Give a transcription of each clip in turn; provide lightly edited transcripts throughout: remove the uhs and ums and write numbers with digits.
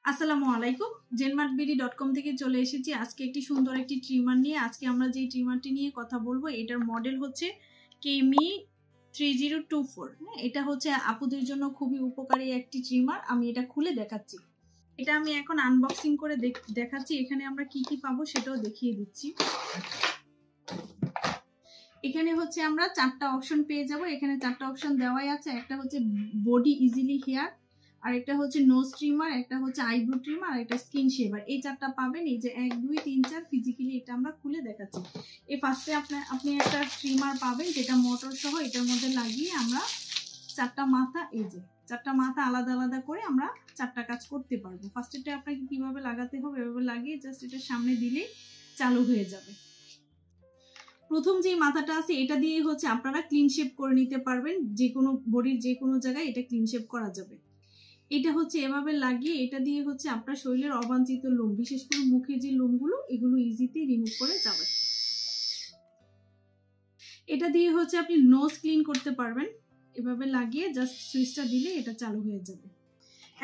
আসসালামু আলাইকুম, zenmartbd.com থেকে চলে এসেছি আজকে একটি সুন্দর একটি ট্রিমার নিয়ে। আজকে আমরা যে ট্রিমারটি নিয়ে কথা বলবো এটার মডেল হচ্ছে কেমি 3024। এটা হচ্ছে আপুদের জন্য খুবই উপকারী একটি ট্রিমার। আমি এটা খুলে দেখাচ্ছি। এটা আমি এখন আনবক্সিং করে দেখাচ্ছি। এখানে আমরা কি কি পাবো সেটাও দেখিয়ে দিচ্ছি। এখানে হচ্ছে আমরা 4টা অপশন পেয়ে যাব। এখানে 4টা অপশন দেওয়াই আছে। একটা হচ্ছে বডি ইজিলি হেয়ার, আর একটা হচ্ছে নোজ ট্রিমার, একটা হচ্ছে আইব্রো ট্রিমার, আর একটা স্কিন শেভার। এই 4টা পাবেন। এই যে 1 2 3 4 ফিজিক্যালি এটা আমরা খুলে দেখাচ্ছি। এই ফার্স্টে আপনি একটা ট্রিমার পাবেন যেটা মোটর সহ। এটার মধ্যে লাগিয়ে আমরা 4টা মাথা, এই যে 4টা মাথা আলাদা আলাদা করে আমরা 4টা কাজ করতে পারবো। ফার্স্টেটা আপনাকে কিভাবে লাগাতে হবে, এভাবে লাগিয়ে জাস্ট এটা সামনে দিলেই চালু হয়ে যাবে। প্রথম যে মাথাটা আছে এটা দিয়ে হচ্ছে আপনারা ক্লিন শেপ করে নিতে পারবেন। যে কোনো বডির যে কোনো জায়গায় এটা ক্লিন শেপ করা যাবে। এটা হচ্ছে এভাবে লাগিয়ে এটা দিয়ে হচ্ছে আপনার শরীরের অবাঞ্ছিত লোম, বিশেষ করে মুখের যে লোমগুলো, এগুলো ইজিতে রিমুভ করে যাবে। এটা দিয়ে হচ্ছে আপনি নোজ ক্লিন করতে পারবেন। এভাবে লাগিয়ে জাস্ট সুইচটা দিলে এটা চালু হয়ে যাবে।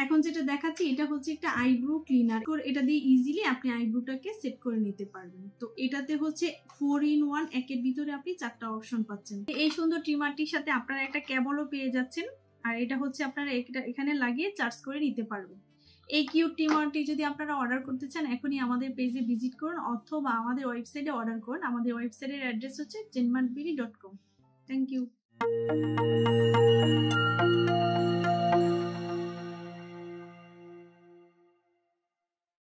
এখন যেটা দেখাচ্ছি এটা হচ্ছে একটা আইব্রো ক্লিনার। এটা দিয়ে ইজিলি আপনি আইব্রোটাকে সেট করে নিতে পারবেন। তো এটাতে হচ্ছে 4 in 1, একের ভিতরে আপনি 4টা অপশন পাচ্ছেন। এই সুন্দর ট্রিমারটির সাথে আপনারা একটা কেবলও পেয়ে যাচ্ছেন। আর এটা হচ্ছে আপনারা এখানে লাগিয়ে চার্জ করে নিতে পারবেন। এই কিউট ট্রিমারটি যদি আপনারা অর্ডার করতে চান এখনই আমাদের পেজে ভিজিট করুন অথবা আমাদের ওয়েবসাইটে অর্ডার করুন। আমাদের ওয়েবসাইটের অ্যাড্রেস হচ্ছে zenmartbd.com। Thank you.